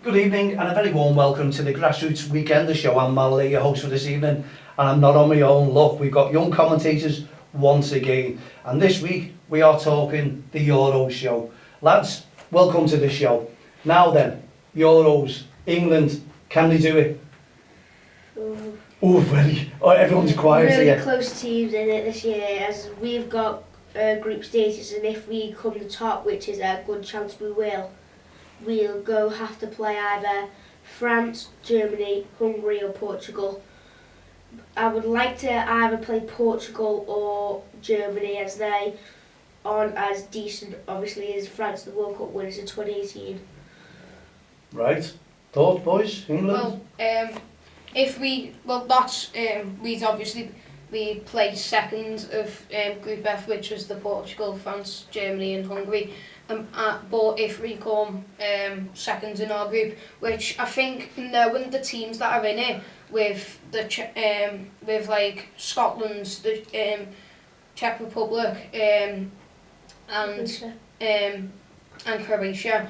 Good evening and a very warm welcome to the Grassroots Weekender show. I'm Mal Lee, your host for this evening, and I'm not on my own. Look, we've got young commentators once again, and this week we are talking the Euros show. Lads, welcome to the show. Now then, Euros, England, can they do it? Everyone's quiet really here. Close teams in it this year, as we've got group stages, and if we come the top, which is a good chance we'll have to play either France, Germany, Hungary or Portugal. I would like to either play Portugal or Germany, as they aren't as decent, obviously, as France, the World Cup winners in 2018. Right. Thoughts, boys? England? We played second of Group F, which was the Portugal, France, Germany and Hungary. But if we come second in our group, which I think knowing the teams that are in it, with with like Scotland, the Czech Republic, and Croatia,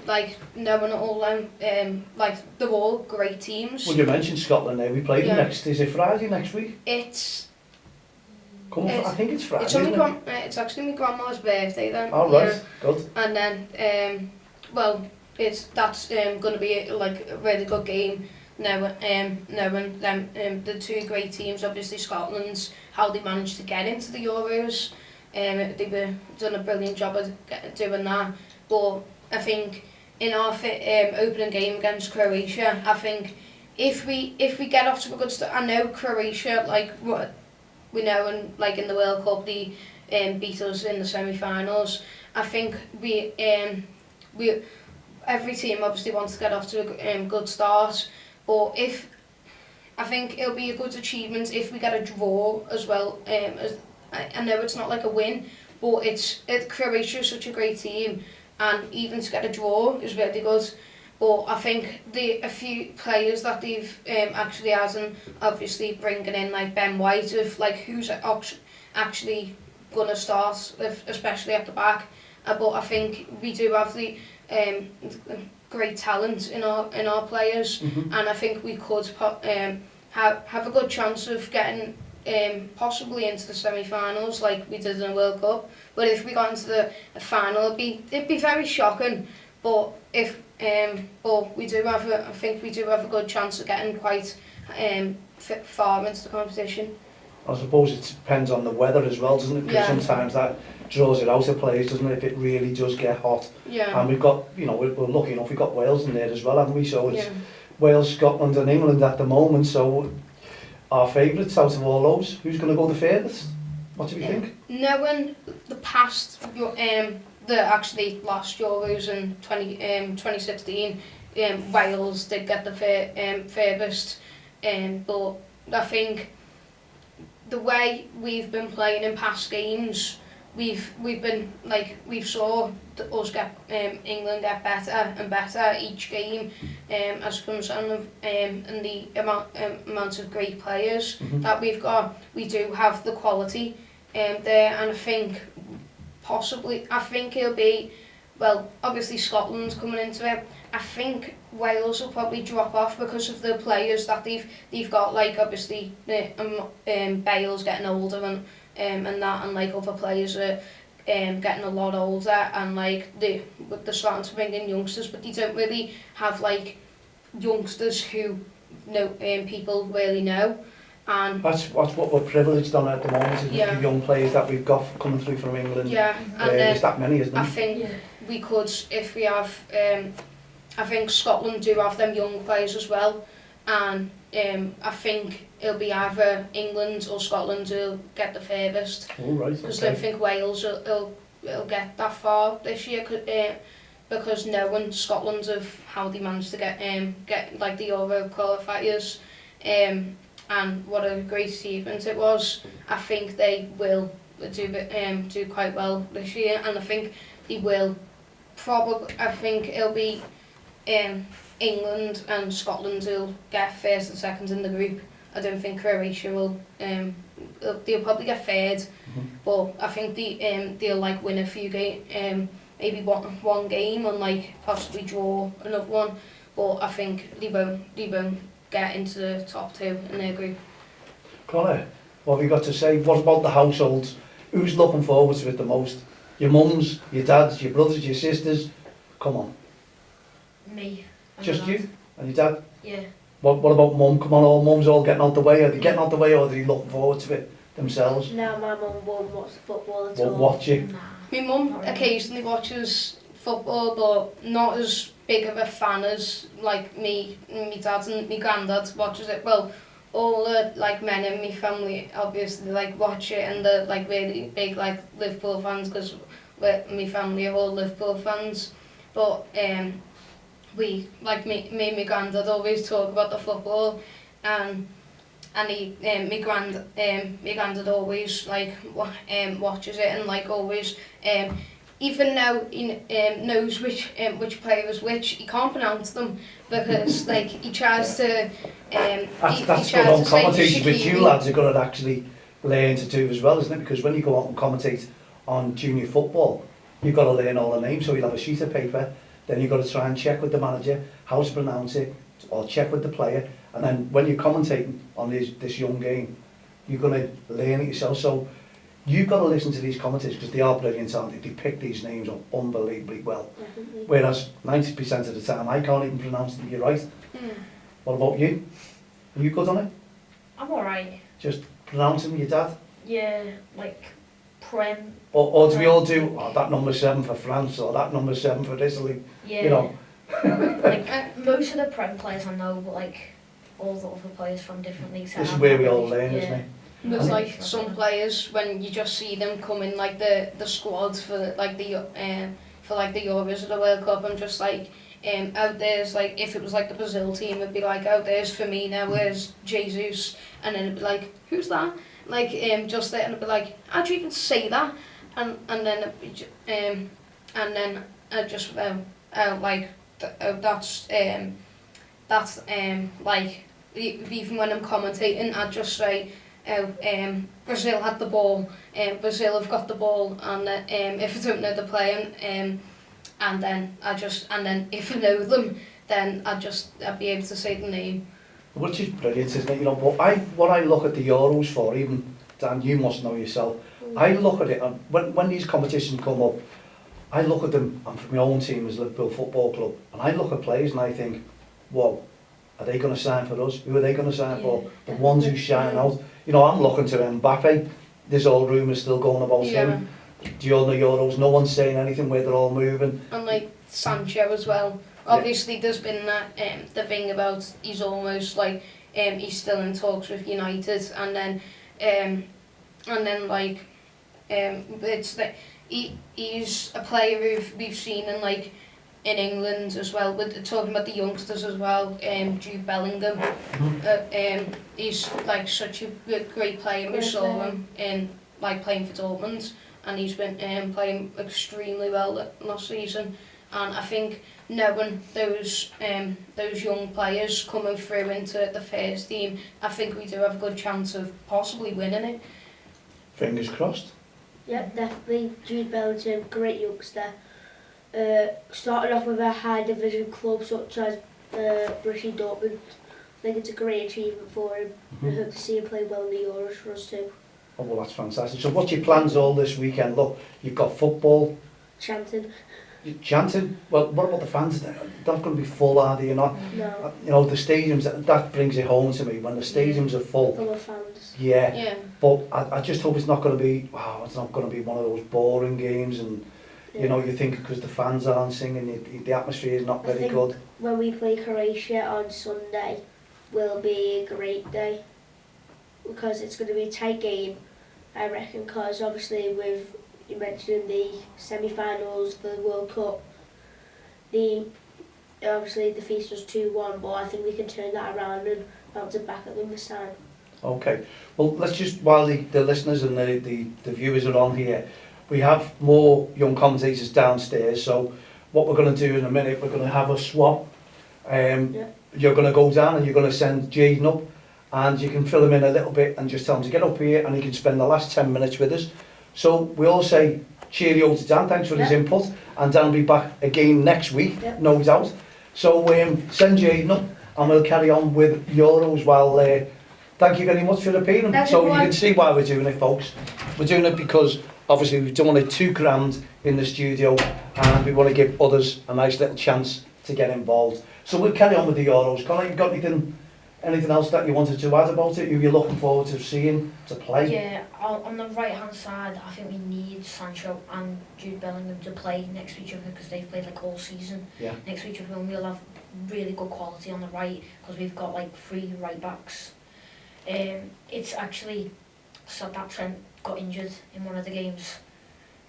like knowing all them, like they're all great teams. Well, you mentioned Scotland there. We play them next. Is it Friday next week? I think it's Friday. It's actually my grandma's birthday then. Oh right, good. And then, that's going to be like a really good game. Knowing them, the two great teams, obviously Scotland's, how they managed to get into the Euros. They've done a brilliant job of doing that. But I think in our opening game against Croatia, I think if we get off to a good start, I know Croatia, like what we know, and like in the World Cup, they beat us in the semi-finals. I think we every team obviously wants to get off to a good start, but I think it'll be a good achievement if we get a draw as well. I know it's not like a win, but Croatia is such a great team, and even to get a draw is really good. But I think a few players that they've actually had, and obviously bringing in like Ben White, of like who's actually gonna start, especially at the back. But I think we do have the great talent in our players, and I think we could have a good chance of getting possibly into the semi-finals like we did in the World Cup. But if we got into the final, it'd be very shocking. But we do have a good chance of getting quite far into the competition. I suppose it depends on the weather as well, doesn't it? Because sometimes that draws it out of players, doesn't it? If it really does get hot. Yeah. And we've got, we're lucky enough, we've got Wales in there as well, haven't we? So it's Wales, Scotland and England at the moment. So our favourites out of all those, who's going to go the furthest? What do we think? Knowing the past, the actually last Euros in 2016, Wales did get the furthest, but I think the way we've been playing in past games, we've saw us get England get better and better each game, as it comes on, and the amount of great players that we've got. We do have the quality there, and I think it'll be, well, obviously Scotland's coming into it. I think Wales will probably drop off because of the players that they've got, like obviously Bale's getting older and like other players are getting a lot older, and like they're starting to bring in youngsters, but they don't really have like youngsters who people really know. And that's what we're privileged on at the moment, is the young players that we've got coming through from England. Yeah, and there's that many, isn't there? I think we could, if we have, I think Scotland do have them young players as well, and I think it'll be either England or Scotland who'll get the furthest. Oh, right, because I don't think Wales will get that far this year, because knowing Scotland of how they managed to get like the Euro qualifiers, and what a great achievement it was. I think they will do quite well this year, and I think they will probably. I think it'll be England and Scotland who'll get first and second in the group. I don't think Croatia will. They'll probably get third, but I think they'll like win a maybe one game and like possibly draw another one. But I think they won't get into the top 2 in their group. Connor, what have you got to say? What about the households? Who's looking forward to it the most? Your mums, your dads, your brothers, your sisters? Come on. Me. and Just my you dad. and your dad? Yeah. What about mum? Come on, all mums all getting out the way. Are they getting out the way or are they looking forward to it themselves? Now my mum won't watch the football at Won't all. watch it. Nah. My mum Not really. occasionally watches football, but not as big of a fan as like me, my dad and my granddad watches it. Well, all the like men in my family obviously like watch it, and they're like really big like Liverpool fans because my family are all Liverpool fans. But we like me and my granddad always talk about the football, and he my granddad always like watches it and like always even now he knows which player is which. He can't pronounce them because like he tries to That's good on commentators, which you lads are going to actually learn to do as well, isn't it? Because when you go out and commentate on junior football, you've got to learn all the names. So you'll have a sheet of paper, then you've got to try and check with the manager how to pronounce it, or check with the player. And then when you're commentating on this young game, you're going to learn it yourself. So you've got to listen to these commentators because they are brilliant, aren't they? They pick these names up unbelievably well. Definitely. Whereas 90% of the time, I can't even pronounce them. You're right. What about you? Are you good on it? I'm alright. Just pronouncing your dad? Yeah, like Prem. Or do we all do, oh, that number 7 for France, or that number 7 for Italy? Yeah. You know, Like most of the Prem players I know, but like all the other players from different leagues. this is I'm where not we all really- learn, yeah. isn't it? There's like some players when you just see them come in like the squad for like the Euros or the World Cup. I'm just like out there's like if it was like the Brazil team, it'd be like out there's Firmino, where's Jesus, and then it'd be like who's that? Like just there, and it'd be like how'd you even say that? And then it'd be and then I just like that's like even when I'm commentating, I'd just say. Brazil had the ball, Brazil have got the ball, and if I don't know the player, and then if I know them, then I'd be able to say the name. Which is brilliant, isn't it? You know, but what I look at the Euros for, even Dan, you must know yourself, I look at it, and when these competitions come up, I look at them, I'm from my own team as Liverpool Football Club, and I look at players and I think, whoa, are they going to sign for us? Who are they going to sign for? The ones who shine out. You know, I'm looking to Mbappe. There's all rumours still going about him. During the Euros, no one's saying anything where they're all moving. And like Sancho as well. Obviously, there's been that the thing about he's almost like he's still in talks with United, and then like it's that he's a player who we've seen in England as well. With talking about the youngsters as well, Jude Bellingham. He's like such a great player. We saw him in like playing for Dortmund, and he's been playing extremely well last season. And I think knowing those young players coming through into the first team, I think we do have a good chance of possibly winning it. Fingers crossed. Yep, definitely. Jude Bellingham, great youngster. Started off with a high division club such as Borussia Dortmund. I think it's a great achievement for him. I hope to see him play well in the Euros for us too. Oh, well, that's fantastic. So what's your plans all this weekend? Look, you've got football. Chanting. You're chanting. Well, what about the fans? They're not going to be full, are they? You're not. No. You know, the stadiums, that brings it home to me. When the stadiums are full, Full of fans. yeah. Yeah. But I just hope it's not going to be, wow, it's not going to be one of those boring games and, you know, you think because the fans aren't singing, the atmosphere is not I very think good. when we play Croatia on Sunday will be a great day because it's going to be a tight game, I reckon, because obviously with, you mentioned the semi-finals for the World Cup, obviously the feast was 2-1, but I think we can turn that around and bounce it back at them this time. Okay, well, let's just, while the listeners and the viewers are on here, we have more young commentators downstairs, so what we're going to do in a minute, we're going to have a swap. You're going to go down and you're going to send Jaden up, and you can fill him in a little bit and just tell him to get up here and he can spend the last 10 minutes with us. So we all say cheerio to Dan, thanks for his input, and Dan will be back again next week, no doubt. So send Jaden up and we'll carry on with Euros while thank you very much for appearing. So you can see why we're doing it, folks. We're doing it because obviously we've done it too crammed in the studio and we want to give others a nice little chance to get involved. So we'll carry on with the Euros. Connor, you got anything else that you wanted to add about it? Who you're looking forward to seeing to play? Yeah, on the right hand side, I think we need Sancho and Jude Bellingham to play next to each other because they've played like all season next to each other, and we'll have really good quality on the right because we've got like 3 right backs. It's actually sad that Trent got injured in one of the games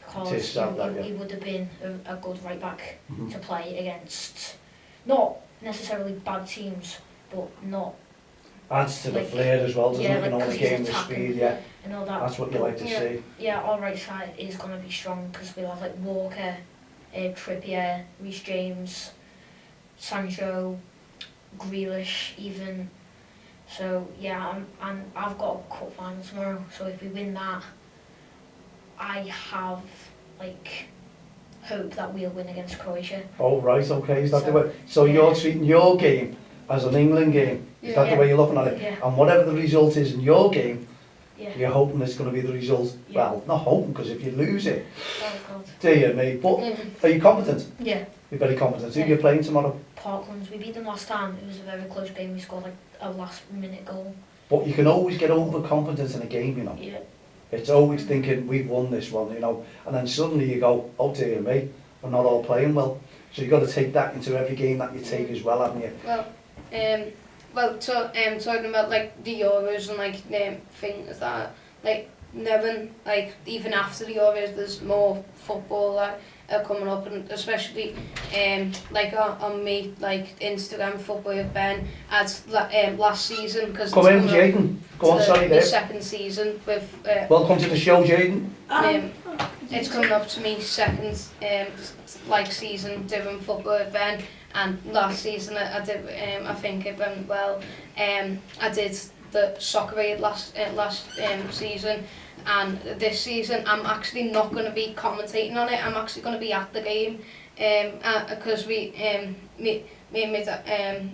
because he would have been a good right back to play against, not necessarily bad teams, but not. Adds to the flair as well, doesn't it? You know, the game with speed, and all that. That's what you like to see. Yeah, our right side is going to be strong because we'll have like Walker, Trippier, Reece James, Sancho, Grealish even. So yeah, I've got a cup final tomorrow, so if we win that, I have like hope that we'll win against Croatia. Oh right, okay, is that the way? So you're treating your game as an England game? Is that the way you're looking at it? Yeah. And whatever the result is in your game, Yeah. you're hoping it's going to be the result? Yeah. Well, not hoping, because if you lose it, Oh God. dear me. But are you confident? Yeah. You're very confident. Who Yeah. are you playing tomorrow? Parklands, we beat them last time. It was a very close game. We scored like a last minute goal. But you can always get overconfident in a game, you know. Yeah. It's always thinking, we've won this one, you know. And then suddenly you go, oh dear me, we're not all playing well. So you've got to take that into every game that you take as well, haven't you? Well, talking about like the Euros and like things that like knowing like even after the Euros there's more football that are coming up, and especially like on me like Instagram football with Ben as last season because Come in, Jaden. Go on, sorry the there. second season with Welcome to the show, Jaden. it's coming up to me second like season doing football with Ben. And last season I did, I think it went well. I did the soccer aid last season, and this season I'm actually not going to be commentating on it. I'm actually going to be at the game, because me and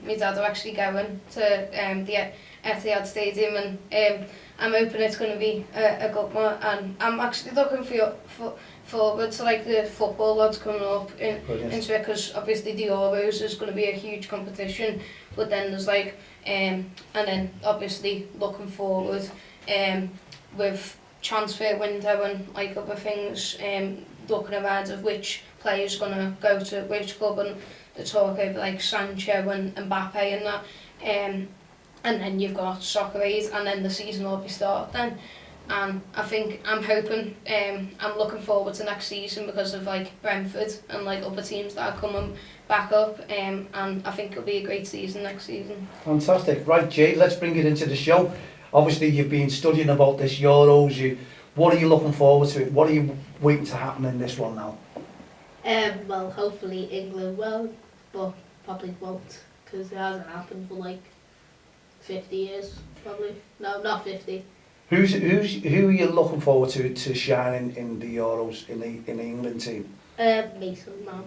my dad are actually going to the Etihad Stadium, and I'm hoping it's going to be a good one. And I'm actually looking forward to like the football that's coming up into it, because obviously the Euros is going to be a huge competition, but then there's like and then obviously looking forward with transfer window and like other things, looking around of which players going to go to which club, and the talk of like Sancho and Mbappe and that, and then you've got soccer aid, and then the season will be started then. And I think I'm hoping, I'm looking forward to next season because of like Brentford and like other teams that are coming back up, and I think it'll be a great season next season. Fantastic. Right, Jade, let's bring it into the show. Obviously you've been studying about this Euros. What are you looking forward to? What are you waiting to happen in this one now? Well, hopefully England will, but probably won't, because it hasn't happened for like 50 years, probably. No, not 50. Who are you looking forward to shining in the Euros in the England team? Mason Mount.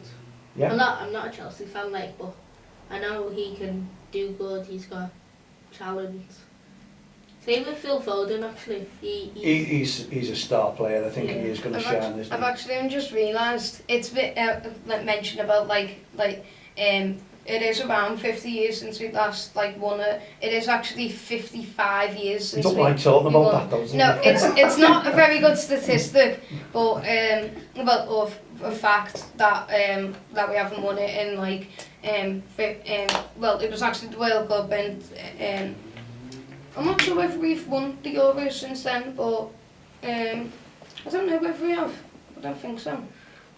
Yeah. I'm not a Chelsea fan, like, but I know he can do good. He's got talent. Same with Phil Foden, actually. He's a star player. I think he is going to shine. I've actually just realised it's been like mentioned about like it is around 50 years since we last like won it. It is actually 55 years since we don't like talking about that, though. No, it's not a very good statistic, but of a fact that that we haven't won it in like well, it was actually the World Cup, and I'm not sure whether we've won the Euros since then, but I don't know whether we have. I don't think so.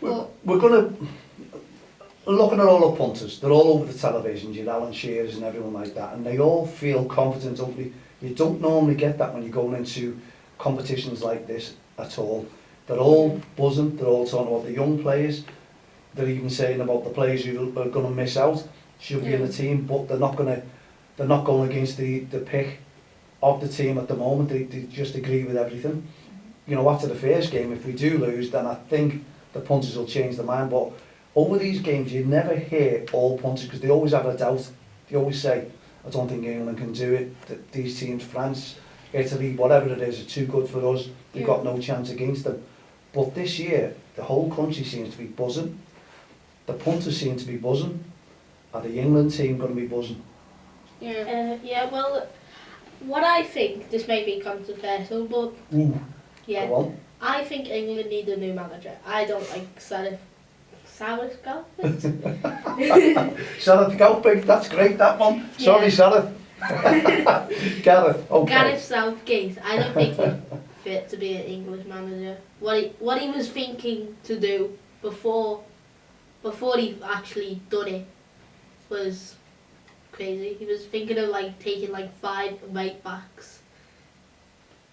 We're going to... Looking at all the punters, they're all over the television, your Alan Shearers and everyone like that, and they all feel confident, don't they? You don't normally get that when you're going into competitions like this at all. They're all buzzing, they're all talking about the young players, they're even saying about the players who are going to miss out, should be in the team, but they're not going against the pick of the team at the moment. They just agree with everything. you know, after the first game, if we do lose, then I think the punters will change their mind. But over these games, you never hear all punters, because they always have a doubt. They always say, I don't think England can do it. These teams, France, Italy, whatever it is, are too good for us. We've got no chance against them. But this year, the whole country seems to be buzzing. The punters seem to be buzzing. Are the England team going to be buzzing? Yeah. Yeah, well, what I think, this may be controversial, but Ooh, yeah, go on. I think England need a new manager. I don't like Southgate. Gareth Southgate, that's great, that one. Sorry, Yeah. Gareth, okay. Gareth Southgate. I don't think he's fit to be an English manager. What he was thinking to do before he actually done it was crazy. He was thinking of like taking like 5 right backs.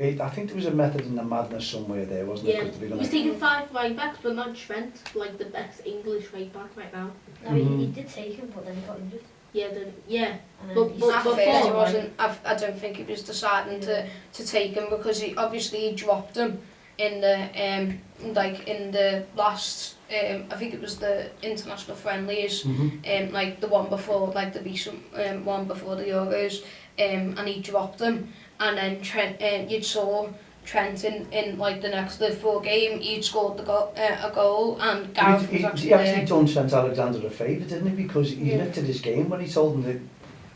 I think there was a method in the madness somewhere there, wasn't Yeah, there? he was taking 5 right backs, but not Trent, like the best English right back right now. No, he did take him, but then he got injured. Yeah. And But- then but- At before- first he wasn't, I don't think he was deciding to take him, because he obviously dropped him in the like in the last I think it was the international friendlies, like the one before, like the recent one before the Euros, and he dropped him, and then Trent, you'd saw Trent in like the next Liverpool game, he'd scored a goal, and Gareth was He actually actually done Trent Alexander a favour, didn't he? Because he lifted his game when he told him that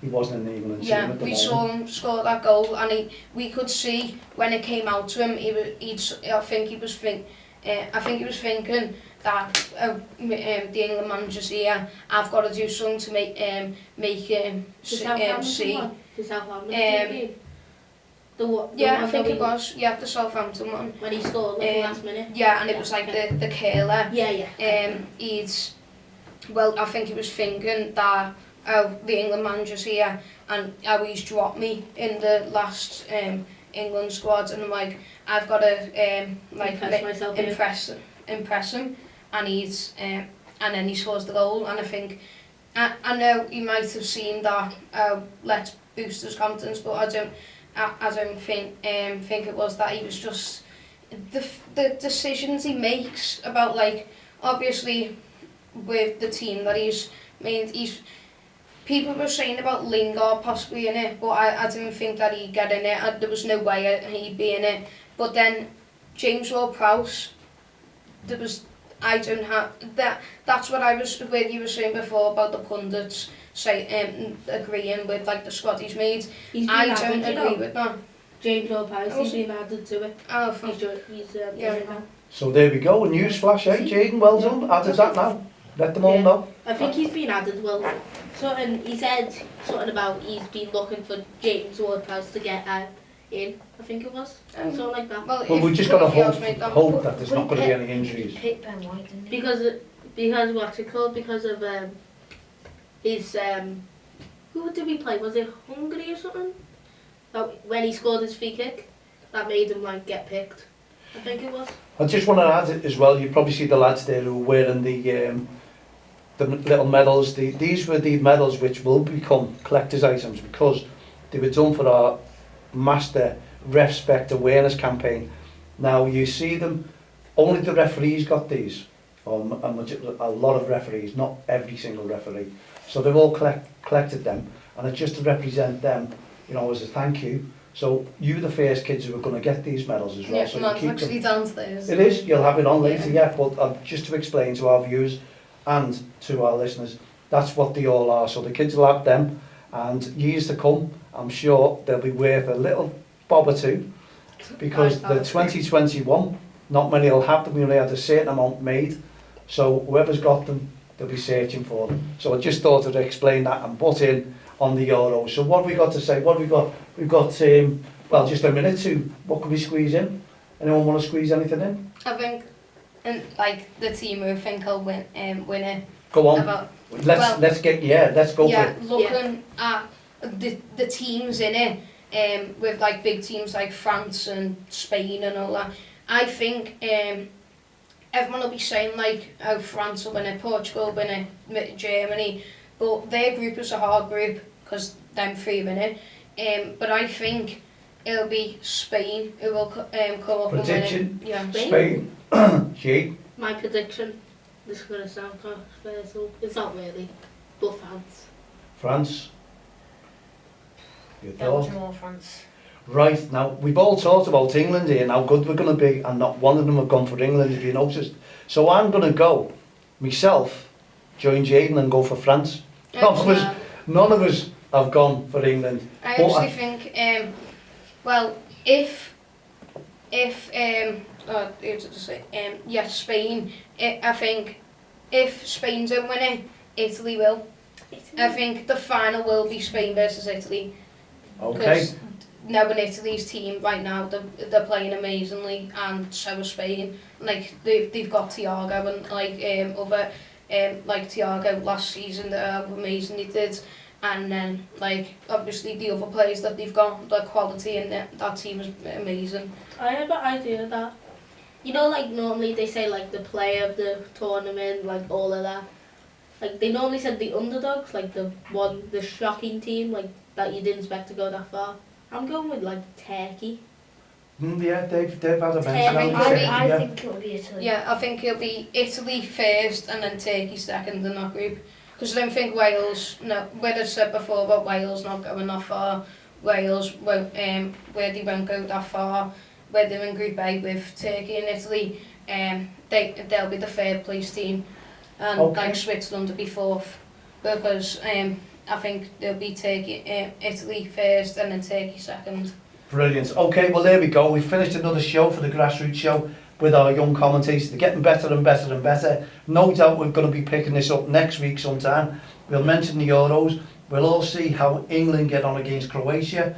he wasn't in the England team Yeah, at the we moment. saw him score that goal, and we could see when it came out to him, I think he was thinking that the England manager's here. I've got to do something to make him see. The Southampton game. Yeah, I think it was. Yeah, the Southampton one. When he scored like the last minute. Yeah, and it was like the curler. Yeah. I think he was thinking that the England manager's here, and how he's dropped me in the last England squad, and I'm like, I've got to impress him, and and then he scores the goal, and I think I know he might have seen that let's boost his confidence, but I don't think it was that. He was just the decisions he makes about, like, obviously with the team that he's made, people were saying about Lingard possibly in it, but I didn't think that he'd get in it. There was no way he'd be in it. But then James Ward-Prowse, I don't have that. That's what I was, where you were saying before about the pundits agreeing with like the squad he's made. I don't agree with that. James Ward-Prowse, he's been added to it. Oh, He's yeah. now. So there we go, a news flash, eh, Jaden? Well done. Added that now. Let them all know. I think he's been added. Well, he said something about he's been looking for James Ward-Prowse to get in. I think it was something like that. Well, we've just got to hope that there's not going to be any injuries. Pick Ben White, didn't he? Because what's it called? Because of his who did we play? Was it Hungary or something? When he scored his free kick, that made him like get picked. I think it was. I just want to add it as well. You probably see the lads there who are wearing the little medals. These were the medals which will become collector's items because they were done for our Master Respect Awareness campaign. Now you see them, only the referees got these, or a lot of referees, not every single referee. So they've all collected them, and it's just to represent them, you know, as a thank you. So you, the first kids who are going to get these medals as well. Yeah, so mine's keep actually them. downstairs. It is, you'll have it on later, yeah, but just to explain to our viewers and to our listeners, that's what they all are. So the kids will have them, and years to come, I'm sure they'll be worth a little bob or two, because the 2021, not many will have them. We only had a certain amount made, so whoever's got them, they'll be searching for them. So I just thought I'd explain that and butt in on the Euros. So what have we got to say? What have we got? We've got, well, just a minute to, what can we squeeze in? Anyone want to squeeze anything in? I think, and like the team who think will win it. Go on. Let's go for it. Looking at the teams in it, with like big teams like France and Spain and all that, I think everyone will be saying like, oh, France will win it, Portugal will win it, Germany, but their group is a hard group because them three win it. But I think it'll be Spain who will come up Prediction? and win it. Yeah. Spain? Spain. G. My prediction, this is going to sound controversial, it's not really, but France. France. Your Belgium thought? or France. Right, now we've all talked about England here and how good we're going to be, and not one of them have gone for England, if you noticed. So I'm going to go myself, join Jaden and go for France. None of us have gone for England. I But actually think, well, if Spain, I think if Spain don't win it, Italy will. I think the final will be Spain versus Italy. Okay. Because knowing Italy's team right now, they're playing amazingly, and so is Spain. Like they've got Thiago and like Thiago last season that amazingly did, and then like obviously the other players that they've got, the quality in that team is amazing. I have an idea that, you know, like normally they say like the player of the tournament, like all of that. Like they normally said the underdogs, like the shocking team, like that you didn't expect to go that far. I'm going with like Turkey. Yeah, they've had a bench Turkey. now. I Yeah. think it'll be Italy. Yeah, I think it'll be Italy first and then Turkey second in that group. Because I don't think Wales, no, where I said before about Wales not going that far, Wales won't, where they won't go that far, where they're in Group A with Turkey and Italy, they'll be the third place team, and Okay. like Switzerland will be fourth, because I think they'll be Italy first and then Turkey second. Brilliant. Okay, well there we go. We've finished another show for the Grassroots Show with our young commentators. They're getting better and better and better. No doubt we're going to be picking this up next week sometime. We'll mention the Euros. We'll all see how England get on against Croatia.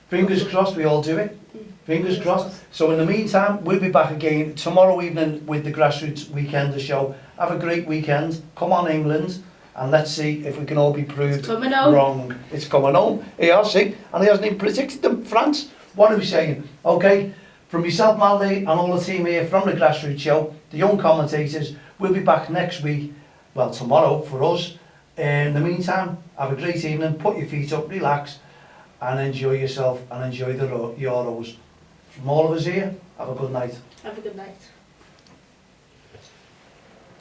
Fingers crossed we all do it. Fingers crossed. So in the meantime, we'll be back again tomorrow evening with the Grassroots Weekender Show. Have a great weekend. Come on, England. And let's see if we can all be proved It's coming home. wrong. It's coming home. He has, see? And he hasn't even predicted them. France. What are we saying? Okay, from myself, Maldy, and all the team here from the Grassroots Show, the young commentators, we'll be back next week, well, tomorrow for us. In the meantime, have a great evening, put your feet up, relax, and enjoy yourself and enjoy the Euros. From all of us here, have a good night. Have a good night.